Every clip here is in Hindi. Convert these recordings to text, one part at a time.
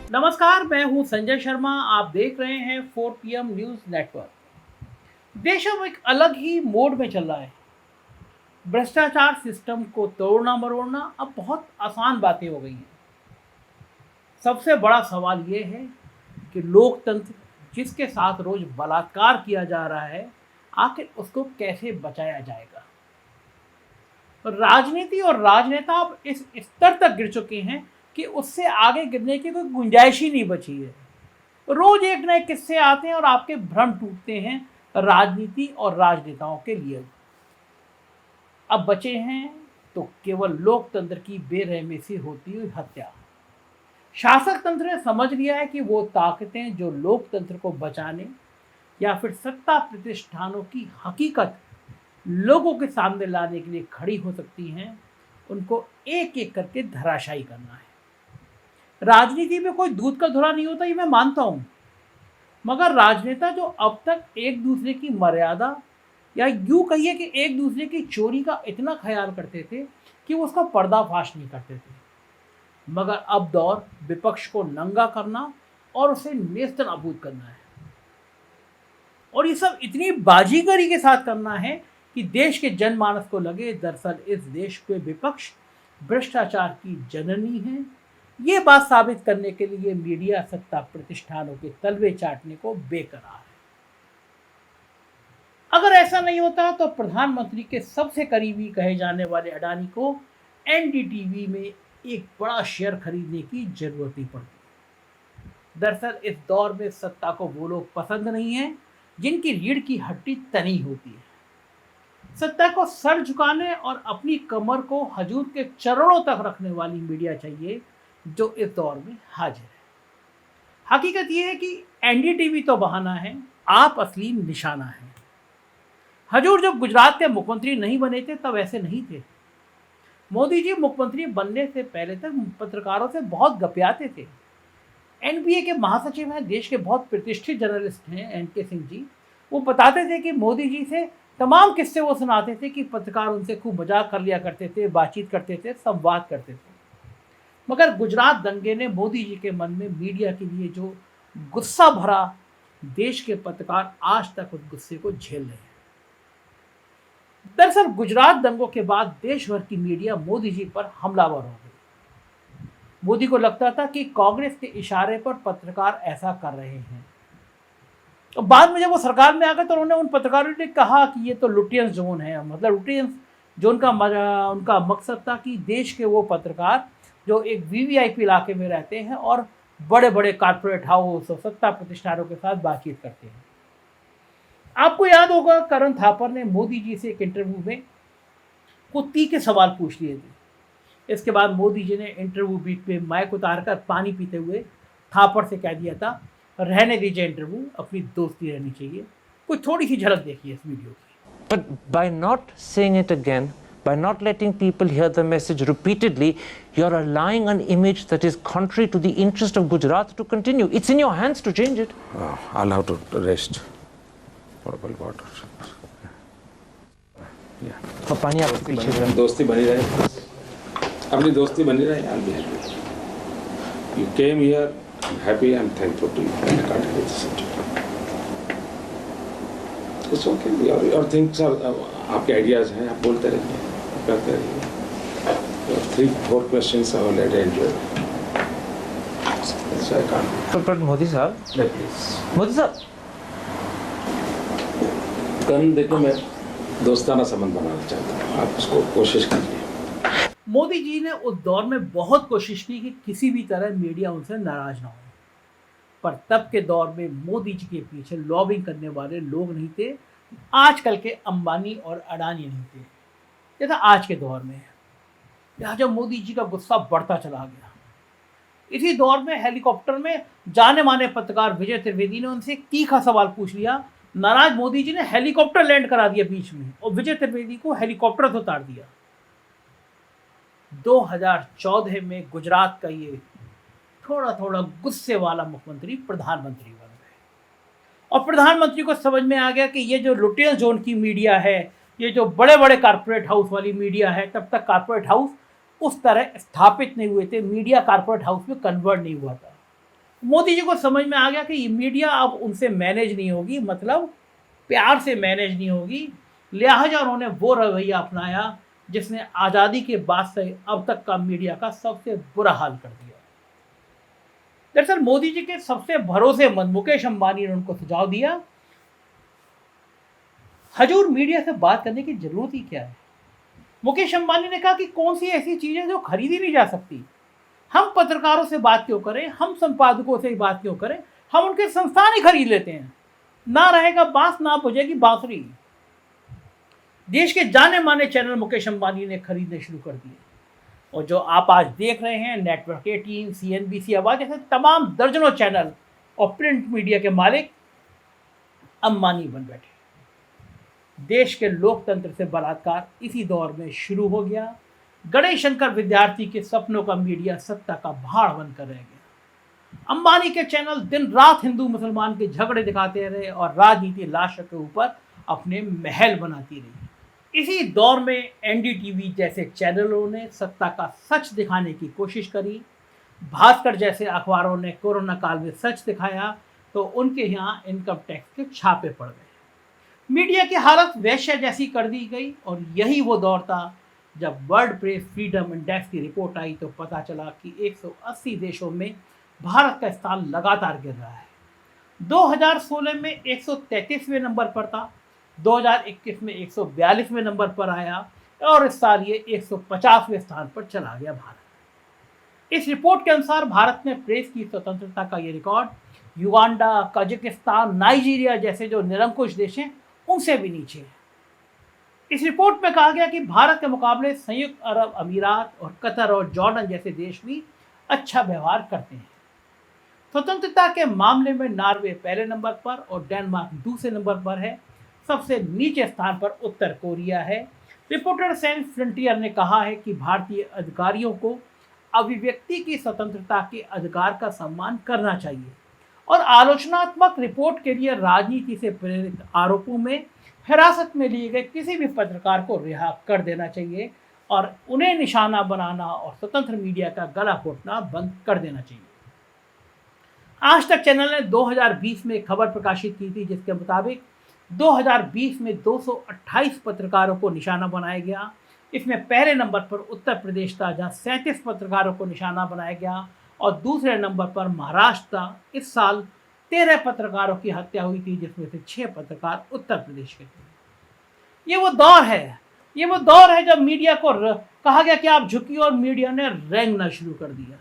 नमस्कार, मैं हूं संजय शर्मा। आप देख रहे हैं 4 PM न्यूज़ नेटवर्क। देश अब एक अलग ही मोड में चल रहा है। भ्रष्टाचार सिस्टम को तोड़ना मरोड़ना अब बहुत आसान बातें हो गई हैं। सबसे बड़ा सवाल ये है कि लोकतंत्र जिसके साथ रोज बलात्कार किया जा रहा है, आखिर उसको कैसे बचाया जाएगा। राजनीति और राजनेता अब इस स्तर तक गिर चुके हैं कि उससे आगे गिरने की कोई गुंजाइश ही नहीं बची है। रोज एक नए किस्से आते हैं और आपके भ्रम टूटते हैं राजनीति और राजनेताओं के लिए। अब बचे हैं तो केवल लोकतंत्र की बेरहमी से होती हुई हत्या। शासक तंत्र ने समझ लिया है कि वो ताकतें जो लोकतंत्र को बचाने या फिर सत्ता प्रतिष्ठानों की हकीकत लोगों के सामने लाने के लिए खड़ी हो सकती हैं, उनको एक एक करके धराशायी करना है। राजनीति में कोई दूध का धुला नहीं होता, ये मैं मानता हूँ, मगर राजनेता जो अब तक एक दूसरे की मर्यादा या यूं कहिए कि एक दूसरे की चोरी का इतना ख्याल करते थे कि वो उसका पर्दाफाश नहीं करते थे, मगर अब दौर विपक्ष को नंगा करना और उसे नेस्तनाबूद करना है। और ये सब इतनी बाजीगरी के साथ करना है कि देश के जनमानस को लगे दरअसल इस देश के विपक्ष भ्रष्टाचार की जननी है। ये बात साबित करने के लिए मीडिया सत्ता प्रतिष्ठानों के तलवे चाटने को बेकरार है। अगर ऐसा नहीं होता तो प्रधानमंत्री के सबसे करीबी कहे जाने वाले अडानी को एनडीटीवी में एक बड़ा शेयर खरीदने की जरूरत ही पड़ती। दरअसल इस दौर में सत्ता को वो लोग पसंद नहीं है जिनकी रीढ़ की हड्डी तनी होती है। सत्ता को सर झुकाने और अपनी कमर को हजूर के चरणों तक रखने वाली मीडिया चाहिए जो इस दौर में हाजिर है। हकीकत यह है कि एनडीटीवी तो बहाना है, आप असली निशाना है। हजूर जब गुजरात के मुख्यमंत्री नहीं बने थे तब ऐसे नहीं थे। मोदी जी मुख्यमंत्री बनने से पहले तक पत्रकारों से बहुत गपियाते थे। एनबीए के महासचिव हैं, देश के बहुत प्रतिष्ठित जर्नलिस्ट हैं एनके सिंह जी। वो बताते थे कि मोदी जी से तमाम किस्से वो सुनाते थे कि पत्रकार उनसे खूब मजाक कर लिया करते थे, बातचीत करते थे, संवाद करते थे। मगर गुजरात दंगे ने मोदी जी के मन में मीडिया के लिए जो गुस्सा भरा, देश के पत्रकार आज तक उस गुस्से को झेल रहे हैं। दरअसल गुजरात दंगों के बाद देश भर की मीडिया मोदी जी पर हमलावर हो गई। मोदी को लगता था कि कांग्रेस के इशारे पर पत्रकार ऐसा कर रहे हैं। तो बाद में जब वो सरकार में आ गए तो उन्होंने उन पत्रकारों ने कहा कि ये तो लुटियंस जोन है। मतलब लुटियंस जोन का उनका मकसद था कि देश के वो पत्रकार जो एक वीवीआईपी इलाके में रहते हैं और बड़े बड़े कारपोरेट हाउस और सत्ता प्रतिष्ठानों के साथ बातचीत करते हैं। आपको याद होगा करण थापर ने मोदी जी से एक इंटरव्यू में कुछ तीखे सवाल पूछ लिए थे। इसके बाद मोदी जी ने इंटरव्यू बीच में माइक उतारकर पानी पीते हुए थापर से कह दिया था, रहने दीजिए इंटरव्यू, अपनी दोस्ती रहनी चाहिए। कोई थोड़ी सी झलक देखिए इस वीडियो की। But by not saying it again, by not letting people hear the message repeatedly, you're allowing an image that is contrary to the interest of Gujarat to continue. It's in your hands to change it. I'll have to rest. Portable water. Yeah. पानी आप पीछे दोस्ती बनी रहे, अपनी दोस्ती बनी रहे। I'll be happy. You came here. I'm happy. I'm thankful to you. I can't help this subject. It's okay. Your things are आपके आइडियाज हैं, आप बोलते रहिए, करते रहिए। 3-4 questions I will enjoy. So I can't. but Modi साहब, Please. मोदी साहब, कल देखो, मैं दोस्ताना संबंध बनाना चाहता हूँ, आप उसको कोशिश कीजिए। मोदी जी ने उस दौर में बहुत कोशिश की कि किसी भी तरह मीडिया उनसे नाराज ना हो, पर तब के दौर में मोदी जी के पीछे लॉबिंग करने वाले लोग नहीं थे। आजकल के अंबानी और अडानी नहीं थे, जैसा आज के दौर में है। लिहाजा मोदी जी का गुस्सा बढ़ता चला गया। इसी दौर में हेलीकॉप्टर में जाने माने पत्रकार विजय त्रिवेदी ने उनसे एक तीखा सवाल पूछ लिया। नाराज मोदी जी ने हेलीकॉप्टर लैंड करा दिया बीच में और विजय त्रिवेदी को हेलीकॉप्टर से उतार दिया। 2014 में गुजरात का ये थोड़ा थोड़ा गुस्से वाला मुख्यमंत्री प्रधानमंत्री बन गए और प्रधानमंत्री को समझ में आ गया कि ये जो लुटियंस जोन की मीडिया है, ये जो बड़े बड़े कारपोरेट हाउस वाली मीडिया है, तब तक कारपोरेट हाउस उस तरह स्थापित नहीं हुए थे, मीडिया कारपोरेट हाउस में कन्वर्ट नहीं हुआ था। मोदी जी को समझ में आ गया कि ये मीडिया अब उनसे मैनेज नहीं होगी, मतलब प्यार से मैनेज नहीं होगी, लिहाजा उन्होंने वो रवैया अपनाया जिसने आज़ादी के बाद से अब तक का मीडिया का सबसे बुरा हाल कर दिया। दरअसल मोदी जी के सबसे भरोसेमंद मुकेश अंबानी ने उनको सुझाव दिया, हजूर मीडिया से बात करने की जरूरत ही क्या है। मुकेश अंबानी ने कहा कि कौन सी ऐसी चीजें जो खरीदी नहीं जा सकती, हम पत्रकारों से बात क्यों करें, हम संपादकों से बात क्यों करें, हम उनके संस्थान ही खरीद लेते हैं, ना रहेगा बांस ना बजेगी बांसुरी। देश के जाने माने चैनल मुकेश अंबानी ने खरीदने शुरू कर दिए, और जो आप आज देख रहे हैं नेटवर्क 18, CNBC आवाज जैसे तमाम दर्जनों चैनल और प्रिंट मीडिया के मालिक अंबानी बन बैठे। देश के लोकतंत्र से बलात्कार इसी दौर में शुरू हो गया। गणेश शंकर विद्यार्थी के सपनों का मीडिया सत्ता का भाड़ बनकर रह गया। अंबानी के चैनल दिन रात हिंदू मुसलमान के झगड़े दिखाते रहे और राजनीति लाशों के ऊपर अपने महल बनाती रही। इसी दौर में NDTV जैसे चैनलों ने सत्ता का सच दिखाने की कोशिश करी। भास्कर जैसे अखबारों ने कोरोना काल में सच दिखाया तो उनके यहाँ इनकम टैक्स के छापे पड़ गए। मीडिया की हालत वैश्य जैसी कर दी गई, और यही वो दौर था जब वर्ल्ड प्रेस फ्रीडम इंडेक्स की रिपोर्ट आई तो पता चला कि 180 देशों में भारत का स्थान लगातार गिर रहा है। 2016 में 133वें नंबर पर था, 2021 में 142वें नंबर पर आया, और इस साल ये 150वें स्थान पर चला गया भारत। इस रिपोर्ट के अनुसार भारत में प्रेस की स्वतंत्रता का ये रिकॉर्ड युगांडा, कजाकिस्तान, नाइजीरिया जैसे जो निरंकुश देश हैं उनसे भी नीचे है। इस रिपोर्ट में कहा गया कि भारत के मुकाबले संयुक्त अरब अमीरात और कतर और जॉर्डन जैसे देश भी अच्छा व्यवहार करते हैं। स्वतंत्रता के मामले में नॉर्वे पहले नंबर पर और डेनमार्क दूसरे नंबर पर है। सबसे नीचे स्थान पर उत्तर कोरिया है। रिपोर्टर सेंस फ्रंटियर ने कहा है कि भारतीय अधिकारियों को अभिव्यक्ति की स्वतंत्रता के अधिकार का सम्मान करना चाहिए और आलोचनात्मक रिपोर्ट के लिए राजनीति से प्रेरित आरोपों में हिरासत में लिए गए किसी भी पत्रकार को रिहा कर देना चाहिए और उन्हें निशाना बनाना और स्वतंत्र मीडिया का गला घोटना बंद कर देना चाहिए। आज तक चैनल ने 2020 में खबर प्रकाशित की थी जिसके मुताबिक 2020 में 228 पत्रकारों को निशाना बनाया गया। इसमें पहले नंबर पर उत्तर प्रदेश था जहां 37 पत्रकारों को निशाना बनाया गया और दूसरे नंबर पर महाराष्ट्र था। इस साल 13 पत्रकारों की हत्या हुई थी जिसमें से 6 पत्रकार उत्तर प्रदेश के थे। ये वो दौर है जब मीडिया को कहा गया कि आप झुकिए और मीडिया ने रेंगना शुरू कर दिया।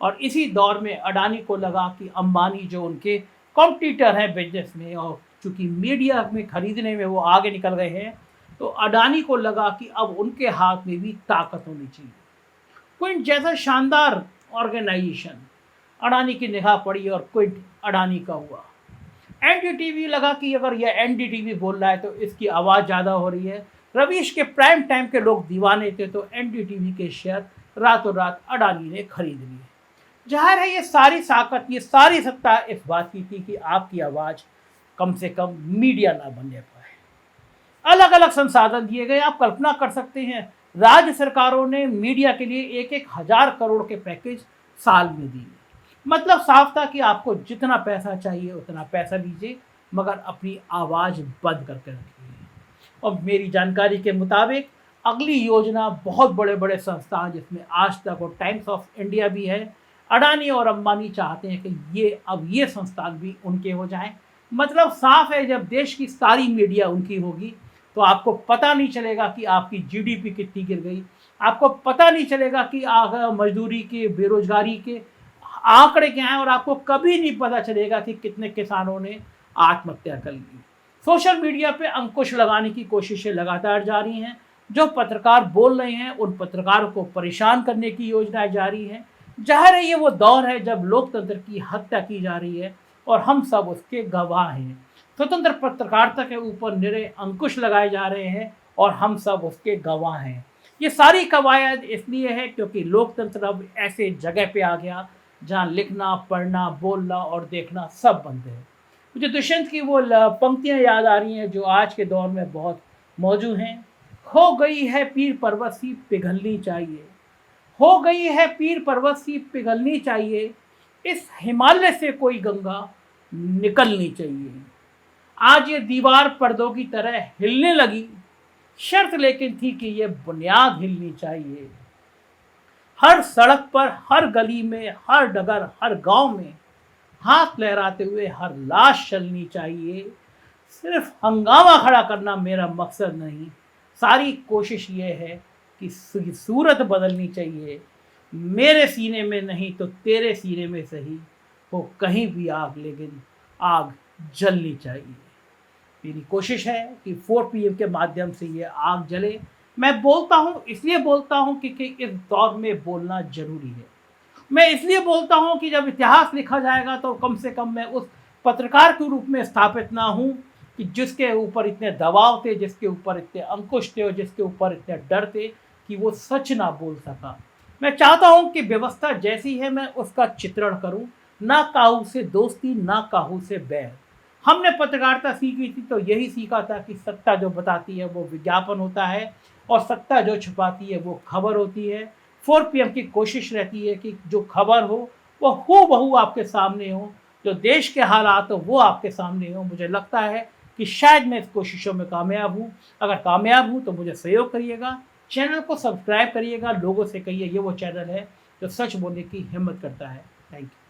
और इसी दौर में अडानी को लगा कि अंबानी जो उनके कॉम्पिटिटर हैं बिजनेस में और चूंकि मीडिया में खरीदने में वो आगे निकल गए हैं, तो अडानी को लगा कि अब उनके हाथ में भी ताकत होनी चाहिए। क्विंट जैसा शानदार ऑर्गेनाइजेशन अडानी की निगाह पड़ी और क्विंट अडानी का हुआ। NDTV लगा कि अगर यह NDTV बोल रहा है तो इसकी आवाज़ ज़्यादा हो रही है। रवीश के प्राइम टाइम के लोग दीवाने थे तो NDTV के शेयर रातों रात अडानी ने खरीद लिए। जाहिर है ये सारी ताकत, ये सारी सत्ता इस बात की थी कि आपकी आवाज़ कम से कम मीडिया ना बनने पाए। अलग अलग संसाधन दिए गए। आप कल्पना कर सकते हैं राज्य सरकारों ने मीडिया के लिए 1,000 करोड़ के पैकेज साल में दिए। मतलब साफ था कि आपको जितना पैसा चाहिए उतना पैसा लीजिए मगर अपनी आवाज़ बंद करके रखिए। और मेरी जानकारी के मुताबिक अगली योजना बहुत बड़े बड़े संस्थान जिसमें आज तक और टाइम्स ऑफ इंडिया भी है, अडानी और अंबानी चाहते हैं कि ये संस्थान भी उनके हो जाएं। मतलब साफ है जब देश की सारी मीडिया उनकी होगी तो आपको पता नहीं चलेगा कि आपकी GDP कितनी गिर गई, आपको पता नहीं चलेगा कि मजदूरी के, बेरोजगारी के आंकड़े क्या हैं और आपको कभी नहीं पता चलेगा कि कितने किसानों ने आत्महत्या कर ली। सोशल मीडिया पे अंकुश लगाने की कोशिशें लगातार जारी हैं। जो पत्रकार बोल रहे हैं उन पत्रकारों को परेशान करने की योजनाएं जारी हैं। जाहिर है ये वो दौर है जब लोकतंत्र की हत्या की जा रही है और हम सब उसके गवाह हैं। स्वतंत्र पत्रकारिता के ऊपर निरे अंकुश लगाए जा रहे हैं और हम सब उसके गवाह हैं। ये सारी कवायद इसलिए है क्योंकि लोकतंत्र अब ऐसे जगह पे आ गया जहाँ लिखना, पढ़ना, बोलना और देखना सब बंद है। मुझे दुष्यंत की वो पंक्तियाँ याद आ रही हैं जो आज के दौर में बहुत मौजूद हैं। हो गई है पीर पर्वत सी पिघलनी चाहिए, हो गई है पीर पर्वत सी पिघलनी चाहिए, इस हिमालय से कोई गंगा निकलनी चाहिए। आज ये दीवार पर्दों की तरह हिलने लगी, शर्त लेकिन थी कि ये बुनियाद हिलनी चाहिए। हर सड़क पर, हर गली में, हर डगर, हर गांव में हाथ लहराते हुए हर लाश चलनी चाहिए। सिर्फ हंगामा खड़ा करना मेरा मकसद नहीं, सारी कोशिश ये है कि सूरत बदलनी चाहिए। मेरे सीने में नहीं तो तेरे सीने में सही हो कहीं भी आग, लेकिन आग जलनी चाहिए। मेरी कोशिश है कि 4 PM के माध्यम से ये आग जले। मैं बोलता हूँ, इसलिए बोलता हूँ कि इस दौर में बोलना जरूरी है। मैं इसलिए बोलता हूँ कि जब इतिहास लिखा जाएगा तो कम से कम मैं उस पत्रकार के रूप में स्थापित ना हूँ कि जिसके ऊपर इतने दबाव थे, जिसके ऊपर इतने अंकुश थे और जिसके ऊपर इतने डर थे कि वो सच ना बोल सका। मैं चाहता हूँ कि व्यवस्था जैसी है मैं उसका चित्रण करूँ, ना काहू से दोस्ती, ना काहू से बैर। हमने पत्रकारिता सीखी थी तो यही सीखा था कि सत्ता जो बताती है वो विज्ञापन होता है और सत्ता जो छुपाती है वो खबर होती है। 4 PM की कोशिश रहती है कि जो खबर हो वो हूबहू आपके सामने हो, जो देश के हालात हो वो आपके सामने हो। मुझे लगता है कि शायद मैं इस कोशिशों में कामयाब हूँ। अगर कामयाब हूँ तो मुझे सहयोग करिएगा, चैनल को सब्सक्राइब करिएगा, लोगों से कहिए ये वो चैनल है जो सच बोलने की हिम्मत करता है। Thank you.